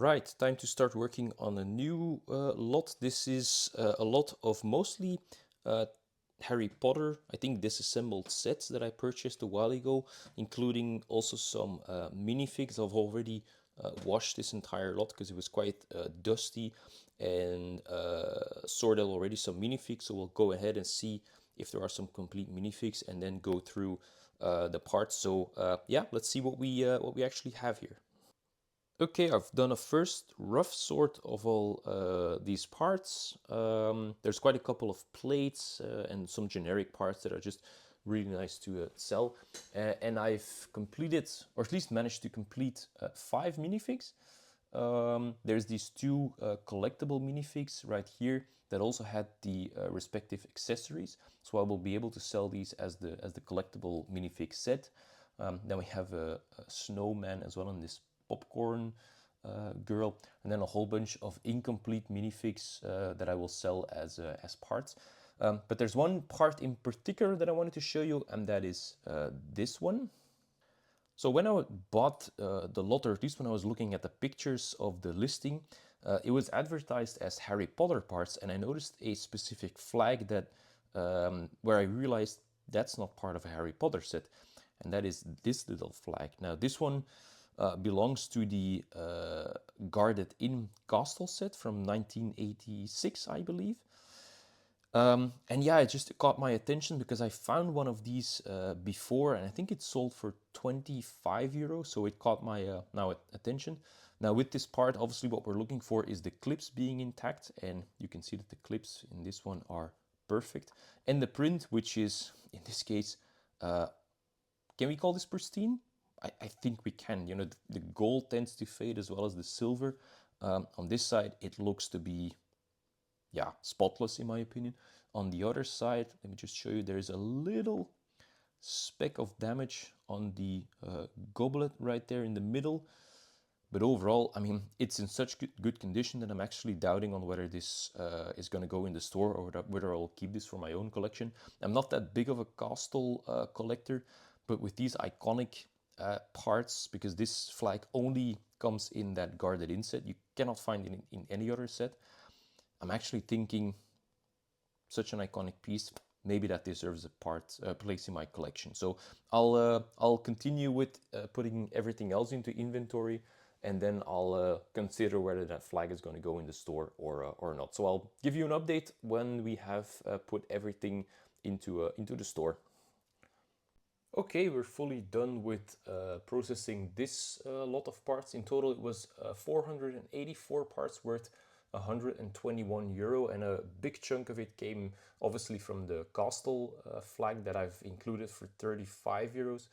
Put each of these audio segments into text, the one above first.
Right, time to start working on a new lot. This is a lot of mostly uh, Harry Potter, I think disassembled sets that I purchased a while ago, including also some minifigs. I've already washed this entire lot because it was quite dusty and sorted already some minifigs. So we'll go ahead and see if there are some complete minifigs and then go through the parts. So yeah, let's see what we actually have here. Okay, I've done a first rough sort of all these parts. There's quite a couple of plates and some generic parts that are just really nice to sell. And I've completed, or at least managed to complete 5 minifigs. There's these two collectible minifigs right here that also had the respective accessories. So I will be able to sell these as the collectible minifig set. Then we have a snowman as well on this popcorn girl, and then a whole bunch of incomplete minifigs that I will sell as parts. But there's one part in particular that I wanted to show you, and that is this one. So when I bought the lot, or at least when I was looking at the pictures of the listing, it was advertised as Harry Potter parts, and I noticed a specific flag that where I realized that's not part of a Harry Potter set, and that is this little flag. Now this one belongs to the Guarded In Castle set from 1986, I believe. And yeah, it just caught my attention because I found one of these before, and I think it sold for 25 euros, so it caught my attention. Now with this part, obviously what we're looking for is the clips being intact, and you can see that the clips in this one are perfect. And the print, which is, in this case, can we call this pristine? I think we can. You know, the gold tends to fade as well as the silver. On this side, it looks to be, yeah, spotless in my opinion. On the other side, let me just show you, there's a little speck of damage on the goblet right there in the middle. But overall, I mean, it's in such good condition that I'm actually doubting on whether this is going to go in the store or whether I'll keep this for my own collection. I'm not that big of a castle collector, but with these iconic parts, because this flag only comes in that Guarded In set, you cannot find it in any other set. I'm actually thinking such an iconic piece, maybe that deserves a place in my collection. So I'll continue with putting everything else into inventory, and then I'll consider whether that flag is going to go in the store or not. So I'll give you an update when we have put everything into the store. Okay, we're fully done with processing this lot of parts. In total, it was 484 parts worth 121 euro, and a big chunk of it came obviously from the Castle flag that I've included for 35 euros.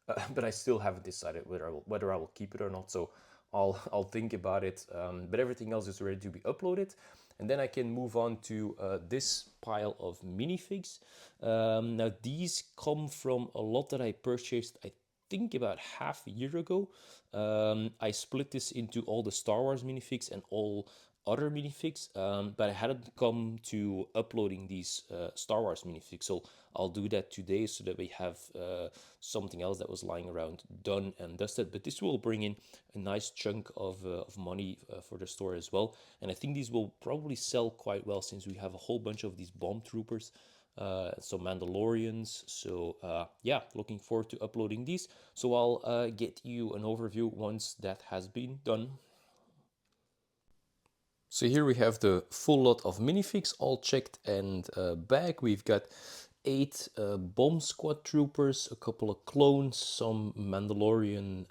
But I still haven't decided whether I will keep it or not, so I'll think about it. But everything else is ready to be uploaded. And then I can move on to this pile of minifigs. Now these come from a lot that I purchased, I think about half a year ago. I split this into all the Star Wars minifigs and all other minifigs, but I hadn't come to uploading these Star Wars minifigs, so I'll do that today so that we have something else that was lying around done and dusted. But this will bring in a nice chunk of money for the store as well, and I think these will probably sell quite well since we have a whole bunch of these bomb troopers, some Mandalorians. So yeah, looking forward to uploading these. So I'll get you an overview once that has been done. So here we have the full lot of minifigs all checked and back. We've got 8 bomb squad troopers, a couple of clones, some Mandalorian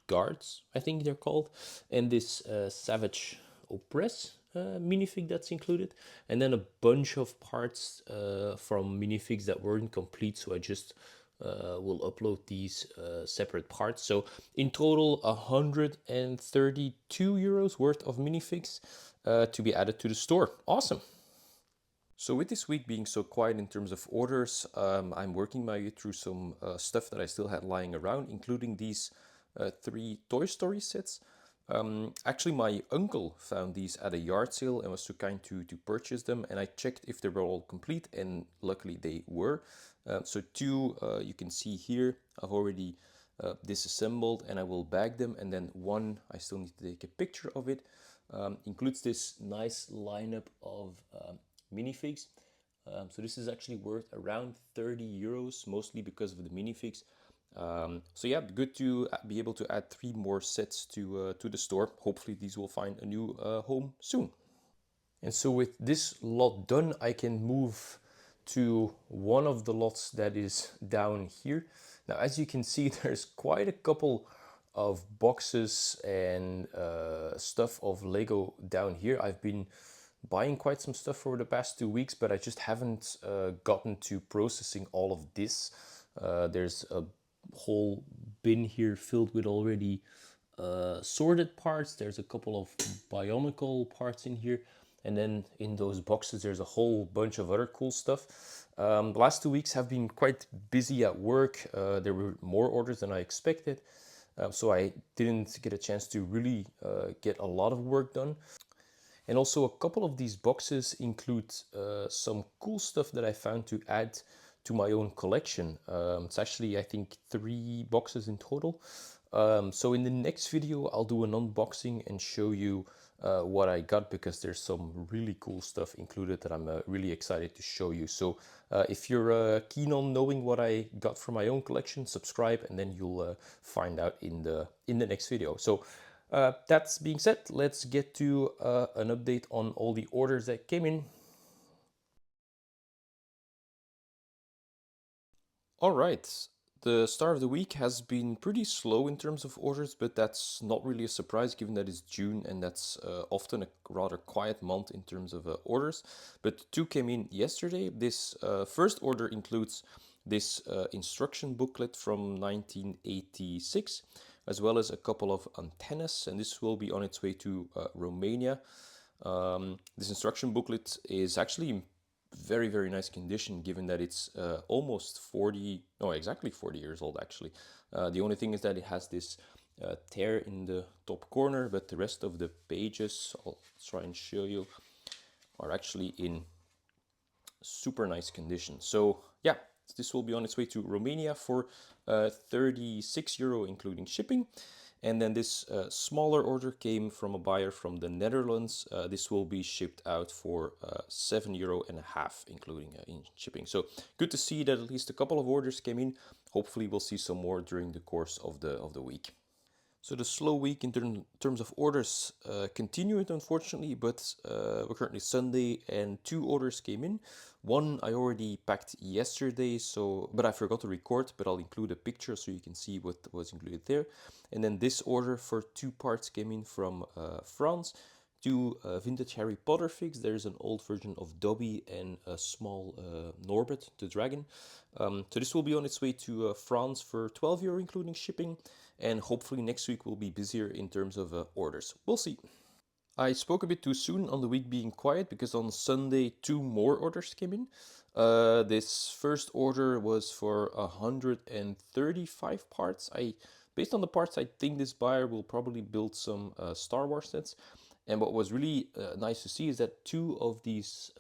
guards, I think they're called, and this Savage Opress minifig that's included, and then a bunch of parts from minifigs that weren't complete, so I just will upload these separate parts. So in total, 132 euros worth of minifigs to be added to the store. Awesome. So with this week being so quiet in terms of orders, I'm working my way through some stuff that I still had lying around, including these 3 Toy Story sets. Actually, my uncle found these at a yard sale and was so kind to purchase them, and I checked if they were all complete, and luckily they were. So 2 you can see here, I've already disassembled, and I will bag them. And then one, I still need to take a picture of it, includes this nice lineup of minifigs. So this is actually worth around 30 euros, mostly because of the minifigs. So yeah, good to be able to add 3 more sets to the store. Hopefully these will find a new home soon. And so with this lot done, I can move to one of the lots that is down here. Now, as you can see, there's quite a couple of boxes and stuff of Lego down here. I've been buying quite some stuff for the past 2 weeks, but I just haven't gotten to processing all of this. There's a whole bin here filled with already sorted parts. There's a couple of Bionicle parts in here. And then in those boxes, there's a whole bunch of other cool stuff. The last 2 weeks have been quite busy at work. There were more orders than I expected. So I didn't get a chance to really get a lot of work done. And also a couple of these boxes include some cool stuff that I found to add to my own collection. It's actually, I think, 3 boxes in total. So in the next video, I'll do an unboxing and show you what I got, because there's some really cool stuff included that I'm really excited to show you. So if you're keen on knowing what I got from my own collection, subscribe, and then you'll find out in the next video. So that being said, let's get to an update on all the orders that came in. All right, the start of the week has been pretty slow in terms of orders, but that's not really a surprise given that it's June, and that's often a rather quiet month in terms of orders. But 2 came in yesterday. This first order includes this instruction booklet from 1986, as well as a couple of antennas, and this will be on its way to Romania. This instruction booklet is actually in very, very nice condition, given that it's almost 40, no, exactly 40 years old actually. The only thing is that it has this tear in the top corner, but the rest of the pages, I'll try and show you, are actually in super nice condition. So yeah, this will be on its way to Romania for 36 euro including shipping. And then this smaller order came from a buyer from the Netherlands. This will be shipped out for €7.50 including in shipping. So good to see that at least a couple of orders came in. Hopefully we'll see some more during the course of the week. So the slow week in terms of orders continued, unfortunately, but we're currently Sunday and 2 orders came in. One I already packed yesterday, but I forgot to record, but I'll include a picture so you can see what was included there. And then this order for 2 parts came in from France. 2 vintage Harry Potter figs. There's an old version of Dobby and a small Norbert the dragon. So this will be on its way to France for €12 including shipping, and hopefully next week will be busier in terms of orders. We'll see. I spoke a bit too soon on the week being quiet, because on Sunday 2 more orders came in. This first order was for 135 parts. Based on the parts, I think this buyer will probably build some Star Wars sets. And what was really nice to see is that 2 of these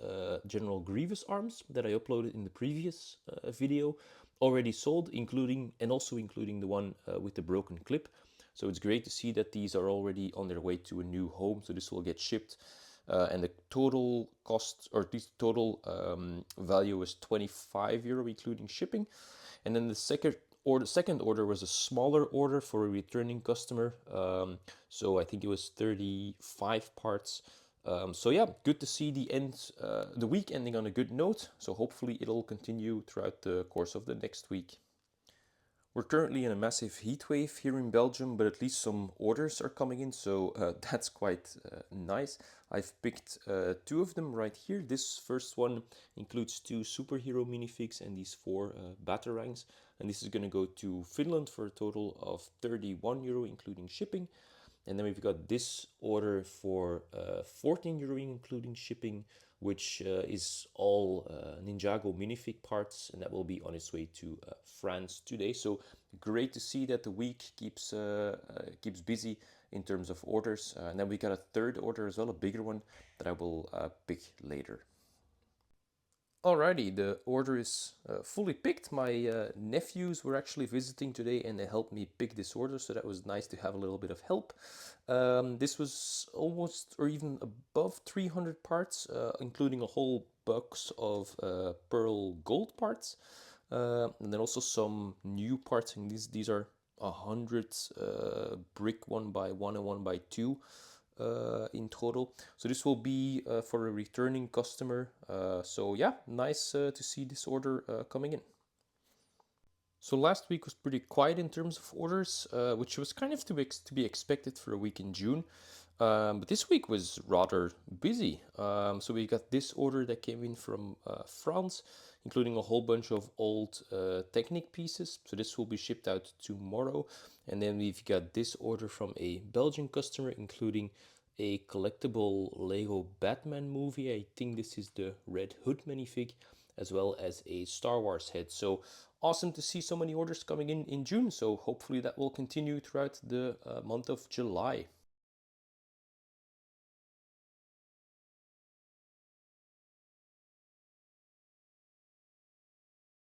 General Grievous arms that I uploaded in the previous video already sold, including the one with the broken clip. So it's great to see that these are already on their way to a new home. So this will get shipped, and the total cost, or at least total value, is €25 including shipping. And then the second order was a smaller order for a returning customer. So I think it was 35 parts. So yeah, good to see the week ending on a good note. So hopefully it'll continue throughout the course of the next week. We're currently in a massive heat wave here in Belgium, but at least some orders are coming in, so that's quite nice. I've picked 2 of them right here. This first one includes 2 superhero minifigs and these 4 batarangs, and this is going to go to Finland for a total of €31 including shipping. And then we've got this order for €14 including shipping, which is all Ninjago minifig parts, and that will be on its way to France today. So great to see that the week keeps busy in terms of orders. And then we got a third order as well, a bigger one that I will pick later. Alrighty, the order is fully picked. My nephews were actually visiting today and they helped me pick this order, so that was nice to have a little bit of help. This was almost or even above 300 parts, including a whole box of pearl gold parts, and then also some new parts. And these are 100 brick 1x1 and 1x2 in total. So this will be for a returning customer. So yeah, nice to see this order coming in. So last week was pretty quiet in terms of orders, which was kind of to be expected for a week in June. But this week was rather busy. So we got this order that came in from France, including a whole bunch of old Technic pieces. So this will be shipped out tomorrow. And then we've got this order from a Belgian customer, including a collectible Lego Batman movie. I think this is the Red Hood minifig, as well as a Star Wars head. So awesome to see so many orders coming in June. So hopefully that will continue throughout the month of July.